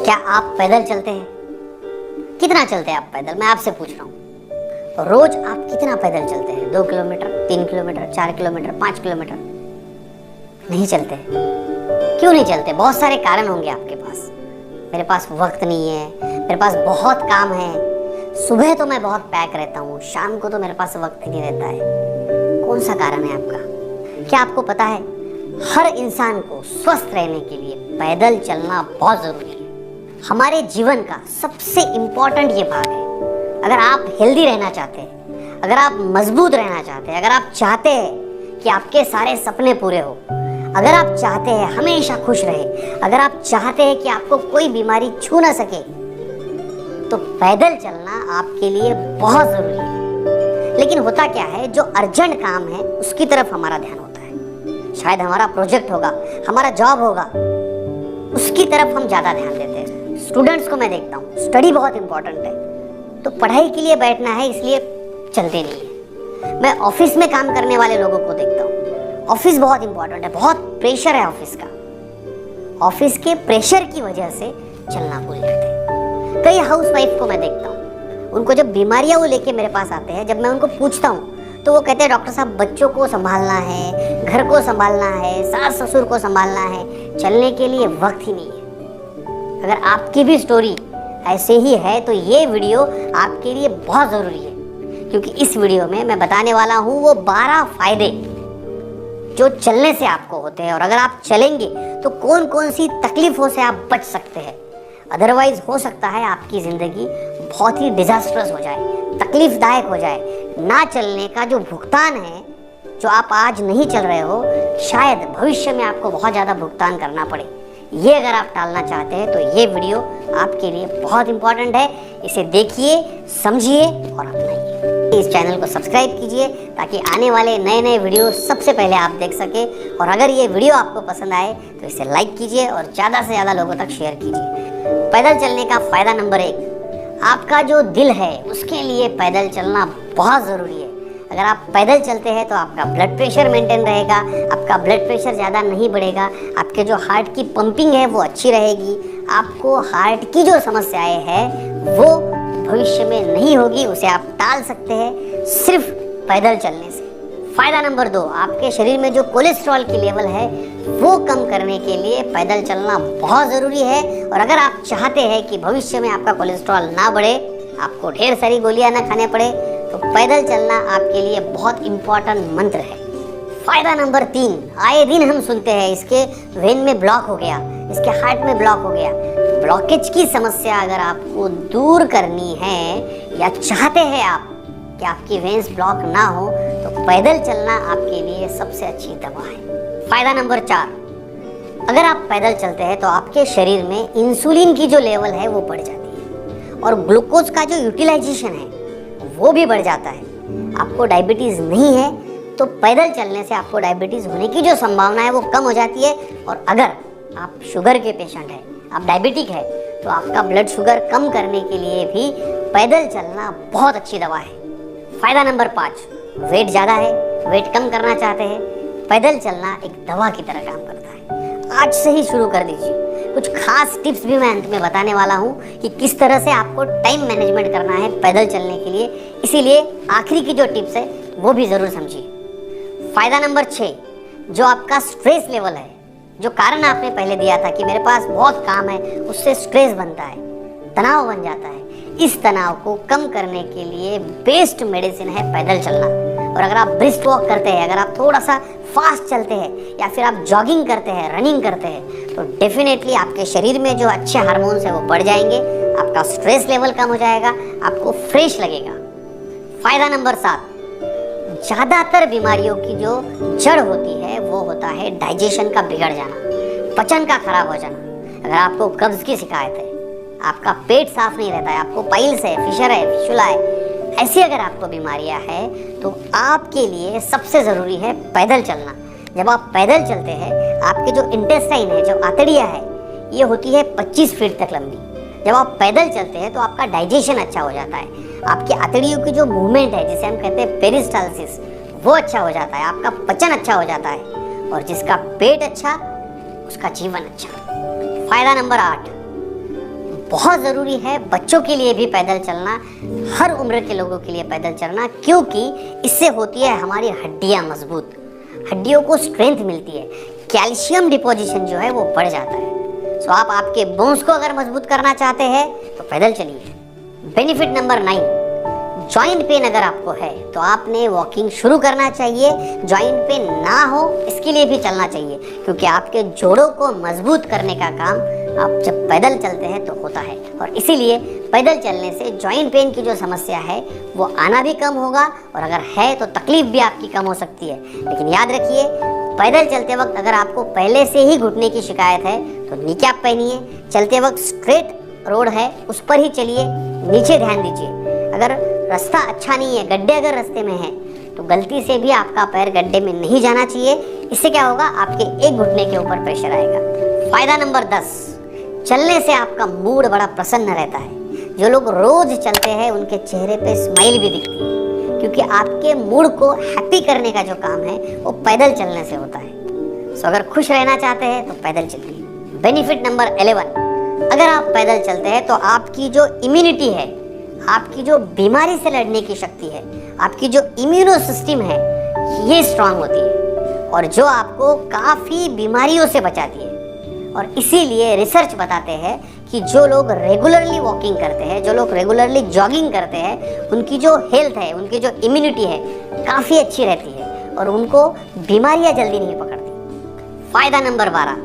क्या आप पैदल चलते हैं? कितना चलते हैं आप पैदल? मैं आपसे पूछ रहा हूँ। रोज आप कितना पैदल चलते हैं? 2 किलोमीटर, 3 किलोमीटर, 4 किलोमीटर, 5 किलोमीटर? नहीं चलते। क्यों नहीं चलते? बहुत सारे कारण होंगे आपके पास। मेरे पास वक्त नहीं है, मेरे पास बहुत काम है, सुबह तो मैं बहुत पैक रहता हूँ, शाम को तो मेरे पास वक्त ही नहीं रहता है। कौन सा कारण है आपका? क्या आपको पता है हर इंसान को स्वस्थ रहने के लिए पैदल चलना बहुत जरूरी है। हमारे जीवन का सबसे इम्पोर्टेंट ये भाग है। अगर आप हेल्दी रहना चाहते हैं, अगर आप मजबूत रहना चाहते हैं, अगर आप चाहते हैं कि आपके सारे सपने पूरे हो, अगर आप चाहते हैं हमेशा खुश रहे, अगर आप चाहते हैं कि आपको कोई बीमारी छू ना सके, तो पैदल चलना आपके लिए बहुत जरूरी है। लेकिन होता क्या है, जो अर्जेंट काम है उसकी तरफ हमारा ध्यान होता है। शायद हमारा प्रोजेक्ट होगा, हमारा जॉब होगा, उसकी तरफ हम ज्यादा ध्यान देते हैं। स्टूडेंट्स को मैं देखता हूँ, स्टडी बहुत इंपॉर्टेंट है, तो पढ़ाई के लिए बैठना है इसलिए चलते नहीं है। मैं ऑफिस में काम करने वाले लोगों को देखता हूँ, ऑफिस बहुत इंपॉर्टेंट है, बहुत प्रेशर है ऑफिस का, ऑफिस के प्रेशर की वजह से चलना भूल जाते हैं। कई हाउसवाइफ को मैं देखता हूँ, उनको जब बीमारियां वो लेके मेरे पास आते हैं, जब मैं उनको पूछता हूँ तो वो कहते हैं डॉक्टर साहब बच्चों को संभालना है, घर को संभालना है, सास ससुर को संभालना है, चलने के लिए वक्त ही नहीं है। अगर आपकी भी स्टोरी ऐसे ही है तो ये वीडियो आपके लिए बहुत ज़रूरी है, क्योंकि इस वीडियो में मैं बताने वाला हूँ वो 12 फायदे जो चलने से आपको होते हैं, और अगर आप चलेंगे तो कौन कौन सी तकलीफों से आप बच सकते हैं। अदरवाइज हो सकता है आपकी ज़िंदगी बहुत ही डिजास्टर्स हो जाए, तकलीफदायक हो जाए। ना चलने का जो भुगतान है, जो आप आज नहीं चल रहे हो, शायद भविष्य में आपको बहुत ज़्यादा भुगतान करना पड़े। ये अगर आप टालना चाहते हैं तो ये वीडियो आपके लिए बहुत इंपॉर्टेंट है। इसे देखिए, समझिए और अपनाइए। इस चैनल को सब्सक्राइब कीजिए ताकि आने वाले नए नए वीडियो सबसे पहले आप देख सके। और अगर ये वीडियो आपको पसंद आए तो इसे लाइक कीजिए और ज़्यादा से ज़्यादा लोगों तक शेयर कीजिए। पैदल चलने का फ़ायदा नंबर 1, आपका जो दिल है उसके लिए पैदल चलना बहुत ज़रूरी है। अगर आप पैदल चलते हैं तो आपका ब्लड प्रेशर मेंटेन रहेगा, आपका ब्लड प्रेशर ज़्यादा नहीं बढ़ेगा, आपके जो हार्ट की पंपिंग है वो अच्छी रहेगी, आपको हार्ट की जो समस्याएं हैं वो भविष्य में नहीं होगी, उसे आप टाल सकते हैं सिर्फ पैदल चलने से। फ़ायदा नंबर 2, आपके शरीर में जो कोलेस्ट्रॉल की लेवल है वो कम करने के लिए पैदल चलना बहुत ज़रूरी है। और अगर आप चाहते हैं कि भविष्य में आपका कोलेस्ट्रॉल ना बढ़े, आपको ढेर सारी गोलियां ना खाने पड़े, तो पैदल चलना आपके लिए बहुत इम्पोर्टेंट मंत्र है। फ़ायदा नंबर 3, आए दिन हम सुनते हैं इसके वेन में ब्लॉक हो गया, इसके हार्ट में ब्लॉक हो गया। ब्लॉकेज की समस्या अगर आपको दूर करनी है या चाहते हैं आप कि आपकी वेन्स ब्लॉक ना हो, तो पैदल चलना आपके लिए सबसे अच्छी दवा है। फ़ायदा नंबर 4, अगर आप पैदल चलते हैं तो आपके शरीर में इंसुलिन की जो लेवल है वो बढ़ जाती है और ग्लूकोज का जो यूटिलाइजेशन है वो भी बढ़ जाता है। आपको डायबिटीज़ नहीं है तो पैदल चलने से आपको डायबिटीज़ होने की जो संभावना है वो कम हो जाती है। और अगर आप शुगर के पेशेंट हैं, आप डायबिटिक है, तो आपका ब्लड शुगर कम करने के लिए भी पैदल चलना बहुत अच्छी दवा है। फ़ायदा नंबर 5, वेट ज़्यादा है, वेट कम करना चाहते हैं, पैदल चलना एक दवा की तरह काम करता है। आज से ही शुरू कर दीजिए। कुछ खास टिप्स भी मैं अंत में बताने वाला हूँ कि किस तरह से आपको टाइम मैनेजमेंट करना है पैदल चलने के लिए, इसीलिए आखिरी की जो टिप्स है वो भी ज़रूर समझिए। फ़ायदा नंबर 6, जो आपका स्ट्रेस लेवल है, जो कारण आपने पहले दिया था कि मेरे पास बहुत काम है, उससे स्ट्रेस बनता है, तनाव बन जाता है, इस तनाव को कम करने के लिए बेस्ट मेडिसिन है पैदल चलना। और अगर आप ब्रिस्क वॉक करते हैं, अगर आप थोड़ा सा फास्ट चलते हैं या फिर आप जॉगिंग करते हैं, रनिंग करते हैं, तो डेफिनेटली आपके शरीर में जो अच्छे हार्मोन्स है वो बढ़ जाएंगे, आपका स्ट्रेस लेवल कम हो जाएगा, आपको फ्रेश लगेगा। फ़ायदा नंबर 7, ज़्यादातर बीमारियों की जो जड़ होती है वो होता है डाइजेशन का बिगड़ जाना, पचन का खराब हो जाना। अगर आपको कब्ज़ की शिकायत है, आपका पेट साफ नहीं रहता है, आपको पाइल्स है, फिशर है, फिशुला है, ऐसी अगर आपको बीमारियां हैं तो आपके लिए सबसे ज़रूरी है पैदल चलना। जब आप पैदल चलते हैं, आपके जो इंटेस्टाइन है, जो आंतड़ियाँ है, ये होती है 25 फीट तक लंबी। जब आप पैदल चलते हैं तो आपका डाइजेशन अच्छा हो जाता है, आपकी आंतड़ियों की जो मूवमेंट है जिसे हम कहते हैं पेरिस्टालसिस, वो अच्छा हो जाता है, आपका पचन अच्छा हो जाता है, और जिसका पेट अच्छा उसका जीवन अच्छा। फायदा नंबर 8, बहुत ज़रूरी है बच्चों के लिए भी पैदल चलना, हर उम्र के लोगों के लिए पैदल चलना, क्योंकि इससे होती है हमारी हड्डियाँ मजबूत, हड्डियों को स्ट्रेंथ मिलती है, कैल्शियम डिपोजिशन जो है वो बढ़ जाता है। सो आप आपके बोन्स को अगर मजबूत करना चाहते हैं तो पैदल चलिए। बेनिफिट नंबर 9, जॉइंट पेन अगर आपको है तो आपने वॉकिंग शुरू करना चाहिए। जॉइंट पेन ना हो इसके लिए भी चलना चाहिए, क्योंकि आपके जोड़ों को मजबूत करने का काम आप जब पैदल चलते हैं तो होता है। और इसीलिए पैदल चलने से जॉइंट पेन की जो समस्या है वो आना भी कम होगा, और अगर है तो तकलीफ भी आपकी कम हो सकती है। लेकिन याद रखिए, पैदल चलते वक्त अगर आपको पहले से ही घुटने की शिकायत है तो नीकैप पहनिए। चलते वक्त स्ट्रेट रोड है उस पर ही चलिए, नीचे ध्यान दीजिए। अगर रास्ता अच्छा नहीं है, गड्ढे अगर रास्ते में है तो गलती से भी आपका पैर गड्ढे में नहीं जाना चाहिए। इससे क्या होगा, आपके एक घुटने के ऊपर प्रेशर आएगा। फायदा नंबर 10, चलने से आपका मूड बड़ा प्रसन्न रहता है। जो लोग रोज चलते हैं उनके चेहरे पे स्माइल भी दिखती है, क्योंकि आपके मूड को हैप्पी करने का जो काम है वो पैदल चलने से होता है। सो अगर खुश रहना चाहते हैं तो पैदल चलिए। बेनिफिट नंबर 11, अगर आप पैदल चलते हैं तो आपकी जो इम्यूनिटी है, आपकी जो बीमारी से लड़ने की शक्ति है, आपकी जो इम्यूनो सिस्टम है, ये स्ट्रांग होती है और जो आपको काफ़ी बीमारियों से बचाती है। और इसीलिए रिसर्च बताते हैं कि जो लोग रेगुलरली वॉकिंग करते हैं, जो लोग रेगुलरली जॉगिंग करते हैं, उनकी जो हेल्थ है, उनकी जो इम्यूनिटी है काफ़ी अच्छी रहती है और उनको बीमारियां जल्दी नहीं पकड़ती। फायदा नंबर 12,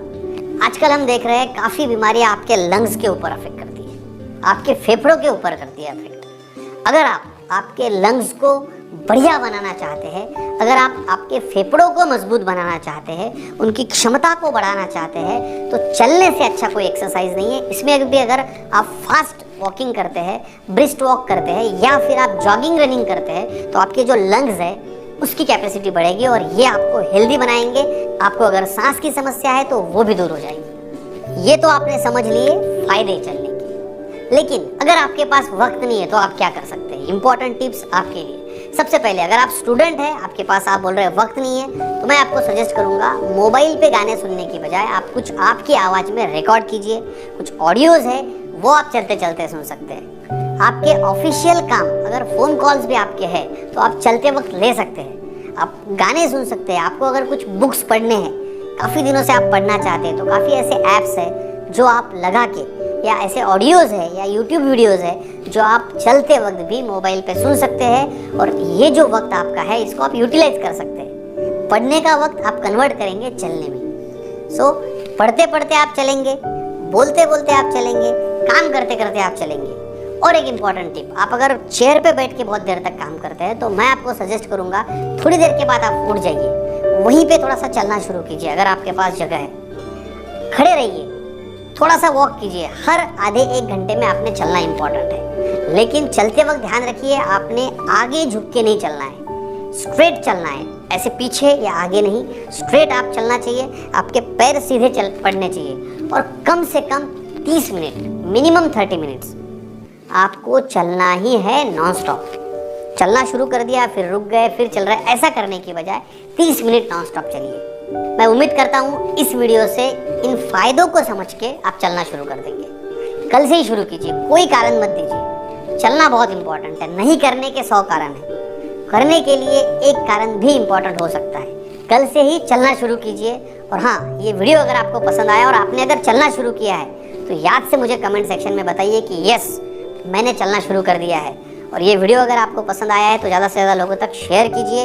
आजकल हम देख रहे हैं काफ़ी बीमारियां आपके लंग्स के ऊपर अफेक्ट करती है, आपके फेफड़ों के ऊपर करती है अफेक्ट। अगर आप आपके लंग्स को बढ़िया बनाना चाहते हैं, अगर आप आपके फेफड़ों को मजबूत बनाना चाहते हैं, उनकी क्षमता को बढ़ाना चाहते हैं, तो चलने से अच्छा कोई एक्सरसाइज नहीं है। इसमें भी अगर आप फास्ट वॉकिंग करते हैं, ब्रिस्क वॉक करते हैं या फिर आप जॉगिंग रनिंग करते हैं, तो आपके जो लंग्स है उसकी कैपेसिटी बढ़ेगी और ये आपको हेल्दी बनाएंगे। आपको अगर सांस की समस्या है तो वो भी दूर हो जाएगी। ये तो आपने समझ लिए फायदे चलने के। लेकिन अगर आपके पास वक्त नहीं है तो आप क्या कर सकते हैं? इंपॉर्टेंट टिप्स आपके लिए। सबसे पहले, अगर आप स्टूडेंट हैं, आपके पास आप बोल रहे हैं वक्त नहीं है, तो मैं आपको सजेस्ट करूंगा मोबाइल पे गाने सुनने की बजाय आप कुछ आपकी आवाज़ में रिकॉर्ड कीजिए। कुछ ऑडियोज़ है वो आप चलते चलते सुन सकते हैं। आपके ऑफिशियल काम, अगर फ़ोन कॉल्स भी आपके हैं तो आप चलते वक्त ले सकते हैं। आप गाने सुन सकते हैं। आपको अगर कुछ बुक्स पढ़ने हैं, काफ़ी दिनों से आप पढ़ना चाहते हैं, तो काफ़ी ऐसे ऐप्स हैं जो आप लगा के, या ऐसे ऑडियोज़ है या यूट्यूब वीडियोज़ है जो आप चलते वक्त भी मोबाइल पे सुन सकते हैं। और ये जो वक्त आपका है इसको आप यूटिलाइज कर सकते हैं। पढ़ने का वक्त आप कन्वर्ट करेंगे चलने में। सो पढ़ते पढ़ते आप चलेंगे, बोलते बोलते आप चलेंगे, काम करते करते आप चलेंगे। और एक इम्पॉर्टेंट टिप, आप अगर चेयर पे बैठ के बहुत देर तक काम करते हैं तो मैं आपको सजेस्ट करूँगा थोड़ी देर के बाद आप उठ जाइए, वहीं पे थोड़ा सा चलना शुरू कीजिए। अगर आपके पास जगह है, खड़े रहिए, थोड़ा सा वॉक कीजिए। हर आधे एक घंटे में आपने चलना इंपॉर्टेंट है, लेकिन चलते वक्त ध्यान रखिए आपने आगे झुक के नहीं चलना है, स्ट्रेट चलना है। ऐसे पीछे या आगे नहीं, स्ट्रेट आप चलना चाहिए। आपके पैर सीधे चल पड़ने चाहिए और कम से कम 30 मिनट, मिनिमम 30 मिनट्स आपको चलना ही है नॉन स्टॉप। चलना शुरू कर दिया फिर रुक गए फिर चल रहे, ऐसा करने की बजाय 30 मिनट नॉन स्टॉप चलिए। मैं उम्मीद करता हूँ इस वीडियो से इन फायदों को समझ के आप चलना शुरू कर देंगे। कल से ही शुरू कीजिए, कोई कारण मत दीजिए। चलना बहुत इंपॉर्टेंट है, नहीं करने के 100 कारण हैं, करने के लिए एक कारण भी इंपॉर्टेंट हो सकता है। कल से ही चलना शुरू कीजिए। और हाँ, ये वीडियो अगर आपको पसंद आया और आपने अगर चलना शुरू किया है तो याद से मुझे कमेंट सेक्शन में बताइए कि यस, मैंने चलना शुरू कर दिया है। और ये वीडियो अगर आपको पसंद आया है तो ज़्यादा से ज़्यादा लोगों तक शेयर कीजिए।